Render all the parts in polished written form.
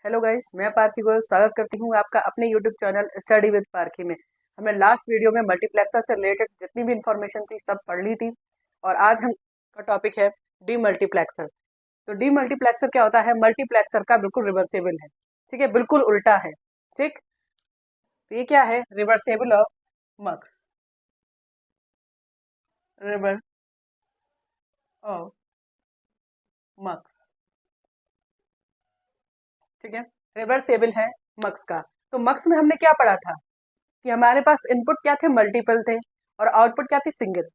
Hello guys, मैं पार्थी गोयल स्वागत करती हूँ आपका अपने YouTube channel study with Parthi में। हमने लास्ट वीडियो में मल्टीप्लेक्सर से रिलेटेड जितनी भी इंफॉर्मेशन थी सब पढ़ ली थी और आज हम का टॉपिक है डी मल्टीप्लेक्सर। तो डी मल्टीप्लेक्सर क्या होता है? मल्टीप्लेक्सर का बिल्कुल रिवर्सेबल है, ठीक है, बिल्कुल उल्टा है। ठीक, तो ये क्या है? रिवर्सेबल ऑफ मक्स, रिवर ऑफ मक्स, ठीक है, रिवर्सेबल है मक्स का। तो मक्स में हमने क्या पढ़ा था कि हमारे पास इनपुट क्या थे? मल्टीपल थे और आउटपुट क्या थी? सिंगल।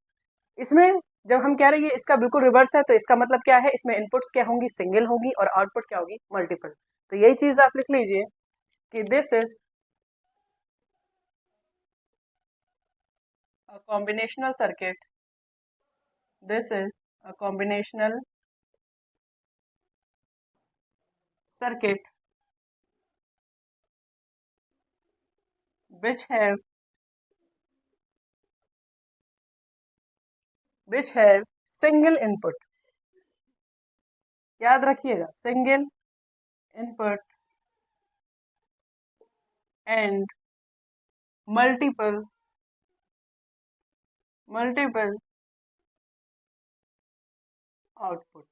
इसमें जब हम कह रहे हैं ये इसका बिल्कुल रिवर्स है तो इसका मतलब क्या है? इसमें इनपुट्स क्या होंगी? सिंगल होगी और आउटपुट क्या होगी? मल्टीपल। तो यही चीज आप लिख लीजिए कि this is a combinational circuit, this is a combinational circuit which have which have single input। याद रखिएगा, single input and multiple multiple output.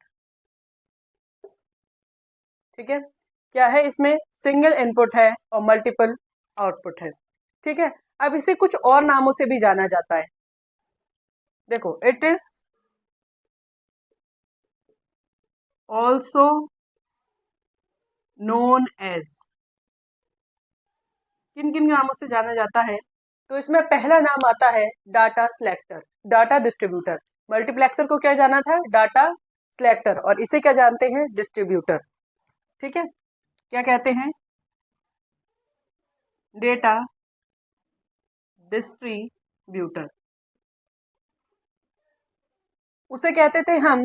ठीक है, क्या है इसमें? सिंगल इनपुट है और मल्टीपल आउटपुट है। ठीक है, अब इसे कुछ और नामों से भी जाना जाता है। देखो, it is also known as, किन किन नामों से जाना जाता है? तो इसमें पहला नाम आता है data selector, data distributor. Multiplexer को क्या जाना था? डाटा सिलेक्टर, और इसे क्या जानते हैं? डिस्ट्रीब्यूटर। ठीक है, क्या कहते हैं? Data distributor. उसे कहते थे हम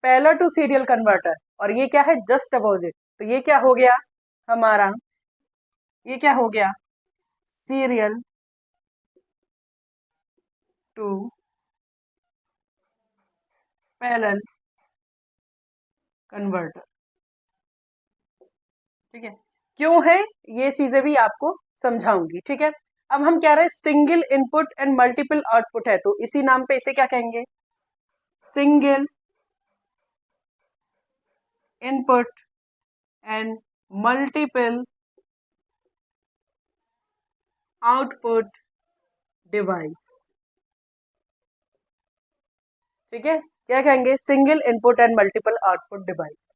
पैरेलल टू सीरियल कन्वर्टर, और ये क्या है? Just opposite. तो ये क्या हो गया हमारा? ये क्या हो गया? Serial to parallel converter. ठीक है, क्यों है? ये चीजें भी आपको समझाऊंगी। ठीक है, अब हम कह रहे हैं single input and multiple output है, तो इसी नाम पे इसे क्या कहेंगे? Single input and multiple output device. ठीक है, क्या कहेंगे? Single input and multiple output device.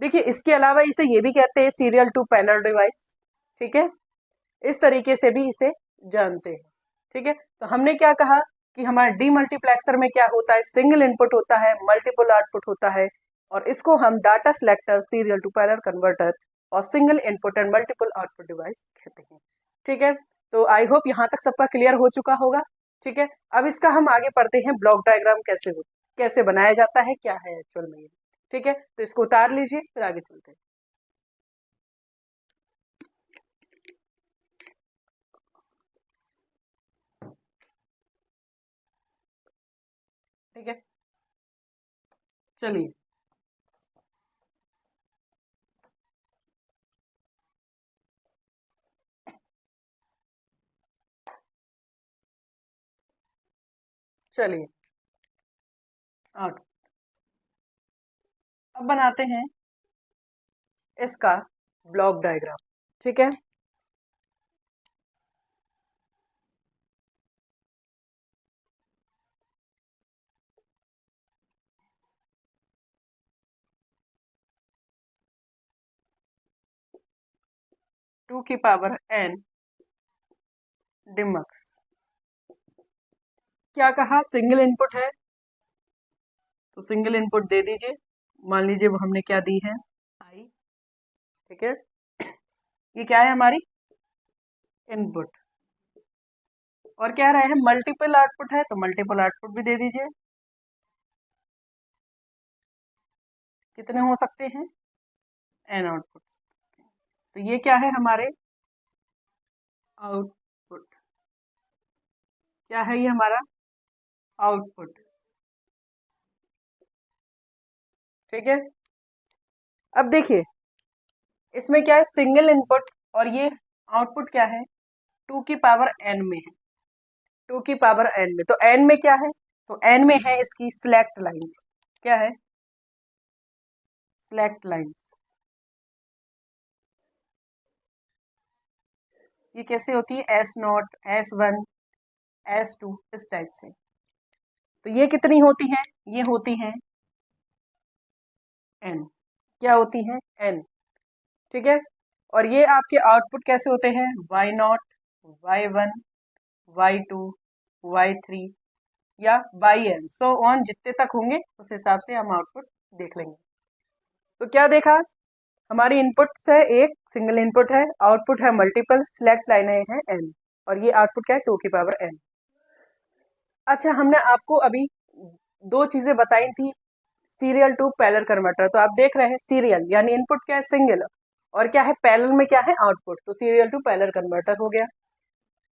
देखिए, इसके अलावा इसे ये भी कहते हैं सीरियल टू पैनल डिवाइस। ठीक है, इस तरीके से भी इसे जानते हैं। ठीक है, तो हमने क्या कहा कि हमारे डी मल्टीप्लेक्सर में क्या होता है? सिंगल इनपुट होता है, मल्टीपल आउटपुट होता है, और इसको हम data selector, serial to parallel converter और single input and multiple output device कहते हैं। ठीक है, तो आई होप यहाँ तक सबका क्लियर हो चुका होगा। ठीक है, अब इसका हम आगे पढ़ते हैं ब्लॉक डायग्राम कैसे बनाया जाता है, क्या है एक्चुअल में। ठीक है, तो इसको उतार लीजिए, फिर आगे चलते हैं। ठीक है, चलिए, चलिए आउट अब बनाते हैं इसका ब्लॉक डायग्राम। ठीक है, टू की पावर n डिमक्स। क्या कहा? सिंगल इनपुट है तो सिंगल इनपुट दे दीजिए। मान लीजिए वो हमने क्या दी है? आई। ठीक है, ये क्या है? हमारी इनपुट। और क्या रहा है? मल्टीपल आउटपुट है तो मल्टीपल आउटपुट भी दे दीजिए। कितने हो सकते हैं? An output. तो ये क्या है? हमारे आउटपुट। क्या है ये? हमारा आउटपुट। ठीक है, अब देखिए, इसमें क्या है, सिंगल इनपुट, और ये आउटपुट क्या है, 2 की पावर n में है, 2 की पावर n में। तो n में क्या है, तो n में है इसकी सिलेक्ट लाइंस। क्या है, सिलेक्ट लाइंस। ये कैसे होती है, S0, S1, S2, इस टाइप से। तो ये कितनी होती है, ये होती है n। क्या होती है, n। ठीक है। और ये आपके आउटपुट कैसे होते हैं, Y0, Y1, Y2, Y3 या YN, सो ऑन, जितने तक होंगे उस हिसाब से हम आउटपुट देख लेंगे। तो क्या देखा, हमारी इनपुट्स है, एक सिंगल इनपुट है, आउटपुट है मल्टीपल, सिलेक्ट लाइनें हैं n, और ये आउटपुट क्या है, 2 की पावर n। अच्छा, हमने आपको अभी दो चीजें बताई थी, सीरियल टू पैरेलल कन्वर्टर। तो आप देख रहे हैं सीरियल यानी इनपुट क्या है, सिंगल, और क्या है पैरेलल में क्या है, आउटपुट। तो सीरियल टू पैरेलल कन्वर्टर हो गया।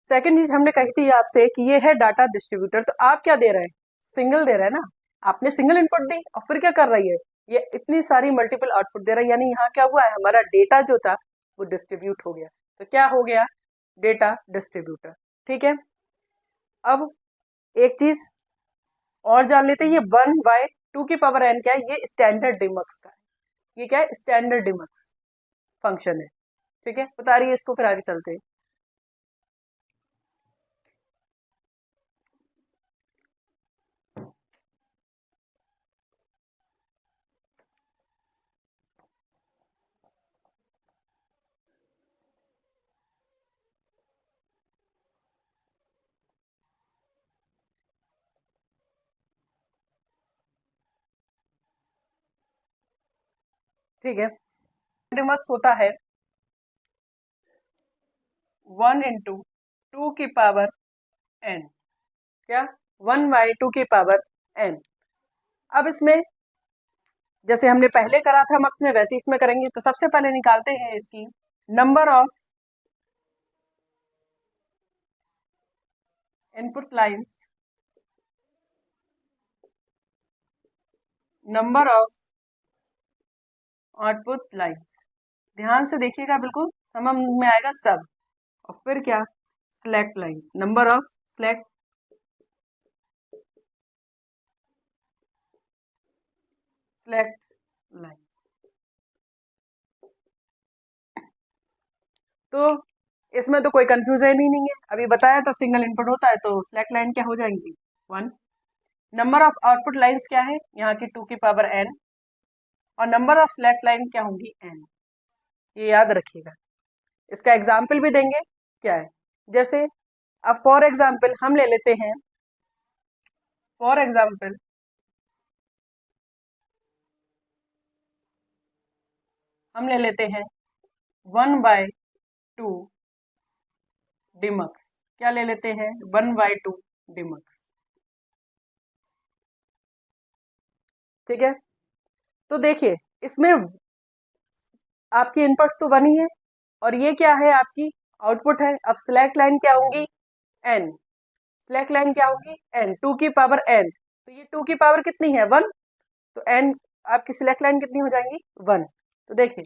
सेकंड चीज हमने कही थी आपसे कि ये है डाटा डिस्ट्रीब्यूटर। तो आप क्या दे रहे हैं, सिंगल दे रहे हैं ना, आपने सिंगल इनपुट दी और फिर क्या कर रही है, ये इतनी सारी मल्टीपल आउटपुट दे रहा है, यानी यहाँ क्या हुआ है, हमारा डेटा जो था वो डिस्ट्रीब्यूट हो गया। तो क्या हो गया, डेटा डिस्ट्रीब्यूटर। ठीक है। अब एक चीज और जान लेते हैं, ये 1/2 की पावर n क्या है, ये स्टैंडर्ड डिमक्स का है। ये क्या है, स्टैंडर्ड डिमक्स फंक्शन है। ठीक है, बता रही है इसको, फिर आगे चलते हैं। ठीक है, डिमक्स होता है 1 × 2 की पावर n। क्या, 1/2 की पावर n। अब इसमें जैसे हमने पहले करा था मक्स में, वैसे इसमें करेंगे। तो सबसे पहले निकालते हैं इसकी number of input lines, number of output lines. ध्यान से देखिएगा, बिल्कुल समझ में आएगा सब। और फिर क्या, select lines, number of select lines. तो इसमें तो कोई कंफ्यूजन ही नहीं है, अभी बताया था सिंगल इनपुट होता है तो सिलेक्ट लाइन क्या हो जाएंगी, 1। नंबर ऑफ आउटपुट लाइंस क्या है, यहाँ की 2 की पावर n, और नंबर ऑफ सिलेक्ट लाइन क्या होंगी, n। ये याद रखिएगा। इसका एग्जाम्पल भी देंगे, क्या है, जैसे अब फॉर एग्जाम्पल हम ले लेते हैं, फॉर एग्जाम्पल हम ले लेते हैं 1/2 डिमक्स। क्या ले लेते हैं, 1/2 डिमक्स। ठीक है। तो देखिए इसमें आपकी इनपुट तो 1 ही है, और ये क्या है, आपकी आउटपुट है। अब सिलेक्ट लाइन क्या होंगी, n। सिलेक्ट लाइन क्या होगी, n, 2 की पावर n। तो ये 2 की पावर कितनी है, 1। तो n, आपकी सिलेक्ट लाइन कितनी हो जाएंगी, 1। तो देखिए,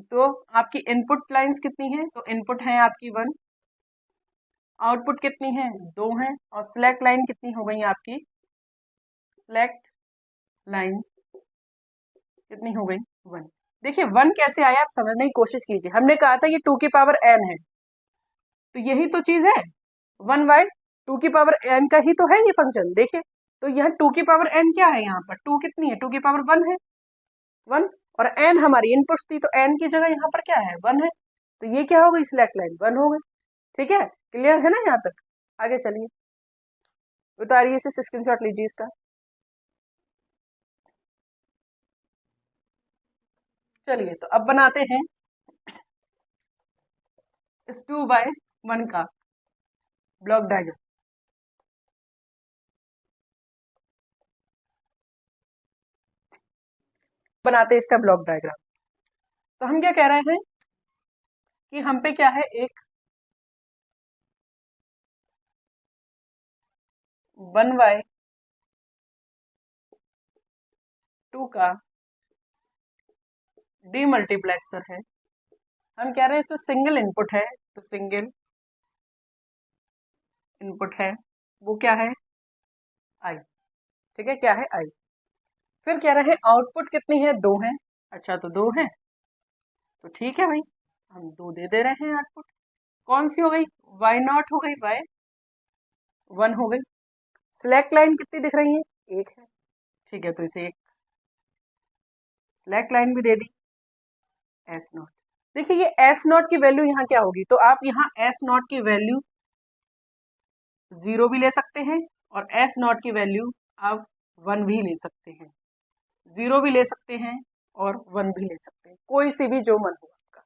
तो आपकी इनपुट लाइंस कितनी है, तो इनपुट है आपकी 1, आउटपुट कितनी है, 2 है, और सिलेक्ट लाइन कितनी हो गई आपकी, सिलेक्ट लाइन कितनी हो गई, 1। देखिए 1 कैसे आया, आप समझने की कोशिश कीजिए। हमने कहा था ये 2 की पावर n है, तो यही तो चीज है, 1/2 की पावर n का ही तो है ये फंक्शन। देखिए, तो यहाँ 2 की पावर n क्या है, यहाँ पर 2 कितनी है, 2 की पावर 1 है, 1। और n हमारी इनपुट थी, तो n की जगह यहाँ पर क्या है, 1 है। तो ये क्या हो गई, सिलेक्ट लाइन 1 हो गई। ठीक है, क्लियर है ना यहाँ तक। आगे चलिए, उतारिए इसे, स्क्रीनशॉट लीजिए इसका। चलिए, तो अब बनाते हैं इस 2/1 का ब्लॉक डायग्राम। बनाते हैं इसका ब्लॉक डायग्राम। तो हम क्या कह रहे हैं कि हम पे क्या है, एक 1/2 का डीमल्टीप्लेक्सर है। हम कह रहे हैं इसमें सिंगल इनपुट है, तो सिंगल इनपुट है, वो क्या है, आई। ठीक है, क्या है, आई। फिर कह रहे हैं आउटपुट कितनी है, 2 है। अच्छा, तो 2 है, तो ठीक है भाई, हम 2 दे रहे हैं आउटपुट। कौन सी हो गई, वाई नॉट हो गई, वाई 1 हो गई। सिलेक्ट लाइन कितनी दिख रही है, 1 है। ठीक है, तो इसे एक सिलेक्ट लाइन भी दे दी, एस नॉट। देखिए ये एस नॉट की वैल्यू यहाँ क्या होगी, तो आप यहाँ एस नॉट की वैल्यू 0 भी ले सकते हैं और एस नॉट की वैल्यू आप 1 भी ले सकते हैं, 0 भी ले सकते हैं और 1 भी ले सकते हैं, कोई सी भी जो मन हो आपका।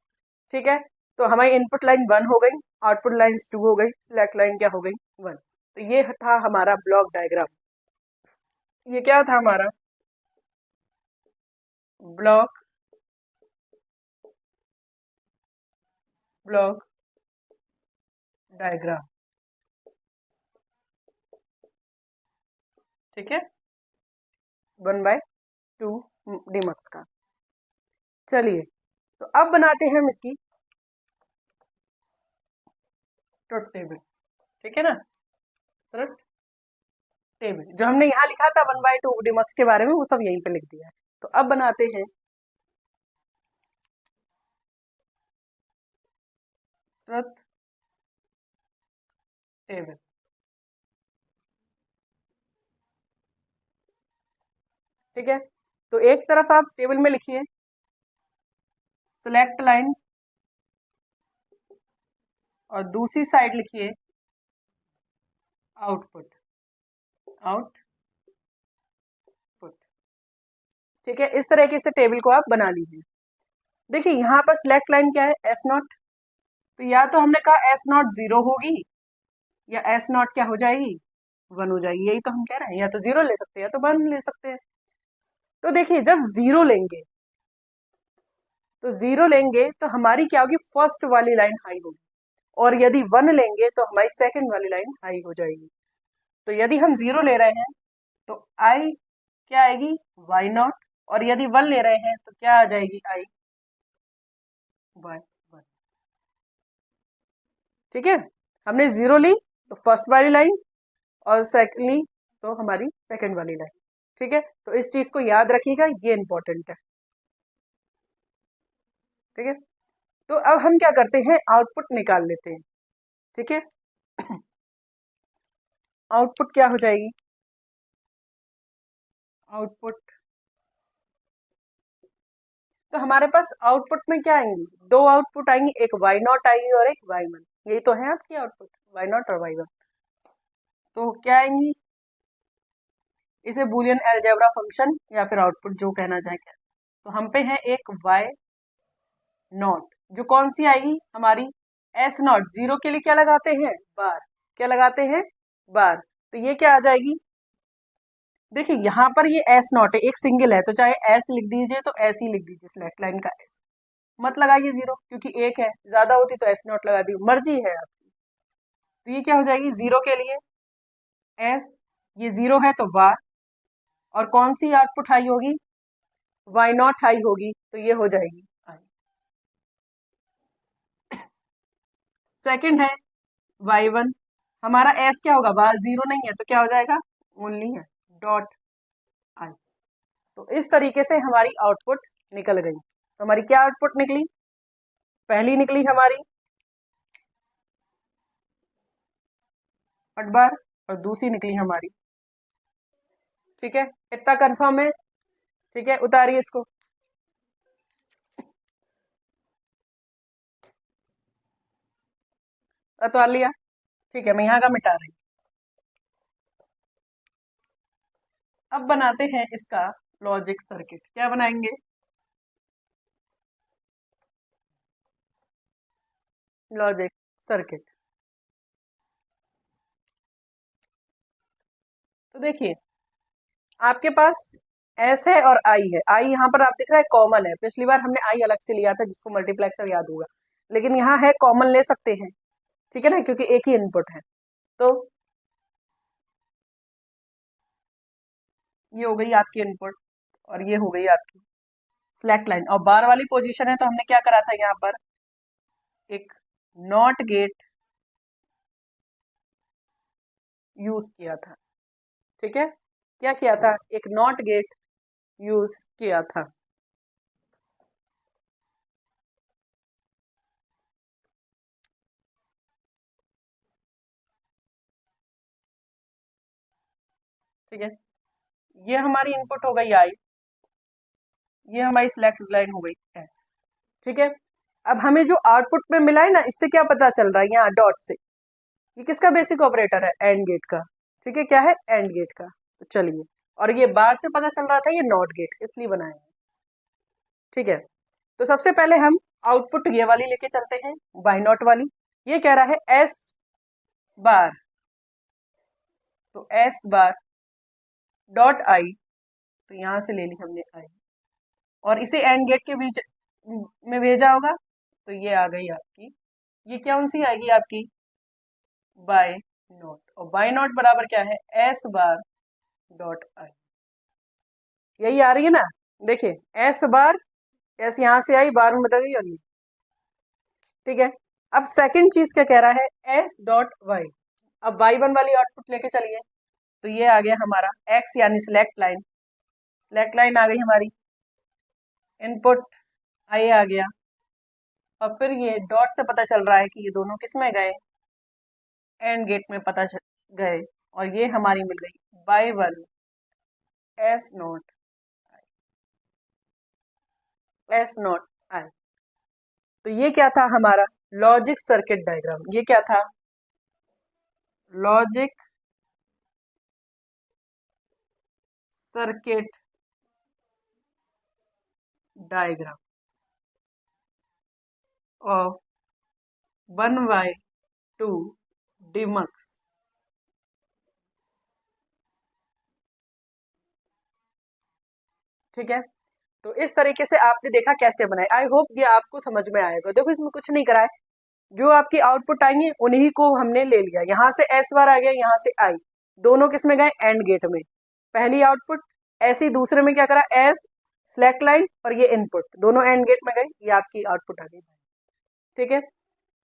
ठीक है, तो हमारी इनपुट लाइन 1 हो गई, आउटपुट लाइन 2 हो गई, सिलेक्ट लाइन क्या हो गई, 1। तो ये था हमारा ब्लॉक डायग्राम। ये क्या था हमारा ब्लॉक डायग्राम। ठीक है, 1/2 डीमक्स का। चलिए, तो अब बनाते हैं हम इसकी ट्रुथ टेबल। ठीक है ना, ट्रुथ टेबल जो हमने यहाँ लिखा था 1/2 डीमक्स के बारे में, वो सब यहीं पे लिख दिया है। तो अब बनाते हैं ट्रुथ टेबल। ठीक है, तो एक तरफ आप टेबल में लिखिए सिलेक्ट लाइन और दूसरी साइड लिखिए आउटपुट। ठीक है, इस तरीके से टेबल को आप बना लीजिए। देखिए यहाँ पर सिलेक्ट लाइन क्या है, एस नॉट। तो या तो हमने कहा एस नॉट 0 होगी या एस नॉट क्या हो जाएगी, 1 हो जाएगी, यही तो हम कह रहे हैं। या तो 0 ले सकते हैं या तो 1 ले सकते हैं। तो देखिए जब 0 लेंगे तो हमारी क्या होगी, फर्स्ट वाली लाइन हाई होगी, और यदि 1 लेंगे तो हमारी सेकंड वाली लाइन हाई हो जाएगी। तो यदि हम 0 ले रहे हैं तो आई क्या आएगी, वाई नॉट, और यदि 1 ले रहे हैं तो क्या आ जाएगी, आई वाई 1। ठीक है, हमने 0 ली तो फर्स्ट वाली लाइन, और सेकंड ली तो हमारी सेकंड वाली लाइन। ठीक है, तो इस चीज को याद रखिएगा, ये इंपॉर्टेंट है। ठीक है, तो अब हम क्या करते हैं, आउटपुट निकाल लेते हैं। ठीक है, आउटपुट क्या हो जाएगी, आउटपुट, तो हमारे पास आउटपुट में क्या आएंगी, 2 आउटपुट आएंगी, एक वाई नॉट आएगी और एक वाई 1। यही तो है आपकी आउटपुट, वाई नॉट और वाई 1। तो क्या आएंगी, इसे बूलियन अलजेब्रा फंक्शन या फिर आउटपुट जो कहना चाहे क्या। तो हम पे है एक वाई नॉट, जो कौन सी आएगी हमारी, एस नॉट। 0 के लिए क्या लगाते हैं, बार। क्या लगाते हैं, बार। तो ये क्या आ जाएगी, देखिए यहाँ पर ये एस नॉट है, एक सिंगल है, तो चाहे एस लिख दीजिए तो एस ही लिख दीजिए, सिलेक्ट लाइन का एस मत लगाइए 0, क्योंकि एक है, ज्यादा होती तो एस नॉट लगा दी, मर्जी है आपकी। तो ये क्या हो जाएगी, 0 के लिए एस, ये 0 है तो बार, और कौन सी आउटपुट हाई होगी, वाई नॉट हाई होगी, तो ये हो जाएगी आई। सेकंड है वाई 1, हमारा एस क्या होगा, बार 0 नहीं है तो क्या हो जाएगा, ओनली है, डॉट आई। तो इस तरीके से हमारी आउटपुट निकल गई। तो हमारी क्या आउटपुट निकली, पहली निकली हमारी हट बार और दूसरी निकली हमारी। ठीक है, इतना कंफर्म है। ठीक है, उतारिए इसको। उतार लिया। ठीक है, मैं यहाँ का मिटा रही हूँ। अब बनाते हैं इसका लॉजिक सर्किट। क्या बनाएंगे, लॉजिक सर्किट। तो देखिए आपके पास एस है और आई है, आई यहाँ पर आप दिख रहा है कॉमन है, पिछली बार हमने आई अलग से लिया था जिसको मल्टीप्लेक्सर याद होगा, लेकिन यहाँ है कॉमन ले सकते हैं। ठीक है ना, क्योंकि एक ही इनपुट है। तो ये हो गई आपकी इनपुट और ये हो गई आपकी सिलेक्ट लाइन, और बार वाली पोजीशन है तो हमने क्या करा था यहाँ पर, एक नॉट गेट यूज किया था। ठीक है, क्या किया था? एक नॉट गेट यूज किया था। ठीक है, ये हमारी इनपुट हो गई आई, ये हमारी सिलेक्ट लाइन हो गई एस। ठीक है, अब हमें जो आउटपुट में मिला है ना, इससे क्या पता चल रहा है? यहाँ डॉट से ये किसका बेसिक ऑपरेटर है? एंड गेट का। ठीक है, क्या है? एंड गेट का। तो चलिए, और ये बार से पता चल रहा था ये नॉट गेट, इसलिए बनाया है। ठीक है, तो सबसे पहले हम आउटपुट ये वाली लेके चलते हैं, वाई नॉट वाली। ये कह रहा है एस बार, तो एस बार डॉट आई, तो यहां से ले ली हमने आई, और इसे एंड गेट के बीच में भेजा होगा, तो ये आ गई आपकी, ये कौन सी आएगी आपकी? By not. और बाय नॉट बराबर क्या है? एस बार डॉट आई, यही आ रही है ना? देखिए, एस बार, एस यहां से आई, बार में बदल गई, और ये। ठीक है, अब सेकंड चीज क्या कह रहा है? S dot Y. अब वाई वन वाली आउटपुट लेके चलिए, तो ये आ गया हमारा एक्स यानी सिलेक्ट लाइन, सिलेक्ट लाइन आ गई हमारी, इनपुट आई आ गया, और फिर ये डॉट से पता चल रहा है कि ये दोनों किस में गए? एंड गेट में पता गए, और ये हमारी मिल गई by one S not, S not I. तो ये क्या था हमारा? Logic circuit diagram. ये क्या था? Logic circuit diagram of 1/2 demux. ठीक है, तो इस तरीके से आपने देखा कैसे बनाए। आई होप ये आपको समझ में आएगा। देखो, इसमें कुछ नहीं करा है, जो आपकी आउटपुट आएंगे उन्हीं को हमने ले लिया। यहाँ से एस बार आ गया, यहाँ से आई, दोनों किस में गए? एंड गेट में। पहली आउटपुट ऐसी, दूसरे में क्या करा? एस सिलेक्ट लाइन, और ये इनपुट दोनों एंड गेट में गए, ये आपकी आउटपुट आ गई। ठीक है,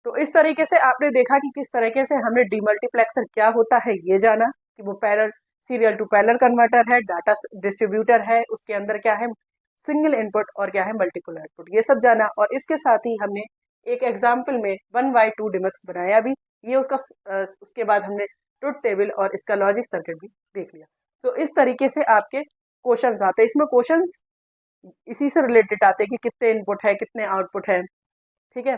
तो इस तरीके से आपने देखा कि किस तरीके से हमने डीमल्टीप्लेक्सर क्या होता है ये जाना, कि वो parallel serial to parallel converter है, डाटा डिस्ट्रीब्यूटर है, उसके अंदर क्या है? सिंगल इनपुट और क्या है? मल्टीपल आउटपुट, ये सब जाना। और इसके साथ ही हमने एक एग्जाम्पल में 1/2 डिमक्स बनाया भी, ये उसका उसके बाद हमने ट्रुथ टेबल और इसका लॉजिक सर्किट भी देख लिया। तो इस तरीके से आपके क्वेश्चंस आते हैं। इसमें क्वेश्चंस इसी से रिलेटेड आते हैं कि कितने इनपुट है, कितने आउटपुट है। ठीक है,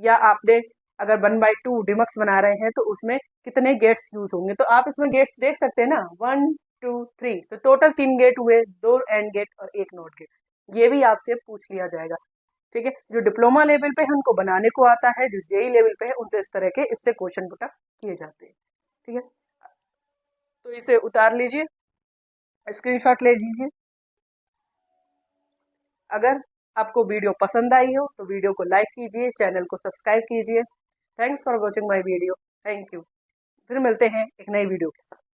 या आपने अगर 1/2 डिमक्स बना रहे हैं तो उसमें कितने गेट्स यूज होंगे, तो आप इसमें गेट्स देख सकते हैं ना, 1 2 3, तो टोटल 3 गेट हुए, 2 एंड गेट और 1 नॉट गेट। ये भी आपसे पूछ लिया जाएगा। ठीक है, जो डिप्लोमा लेवल पे है उनको बनाने को आता है, जो जेई लेवल पे है उनसे इस तरह के इससे क्वेश्चन पुट किए जाते हैं। ठीक है, तो इसे उतार लीजिए, स्क्रीनशॉट ले लीजिए। अगर आपको वीडियो पसंद आई हो तो वीडियो को लाइक कीजिए, चैनल को सब्सक्राइब कीजिए। Thanks for watching my video. Thank you. फिर मिलते हैं एक नई वीडियो के साथ।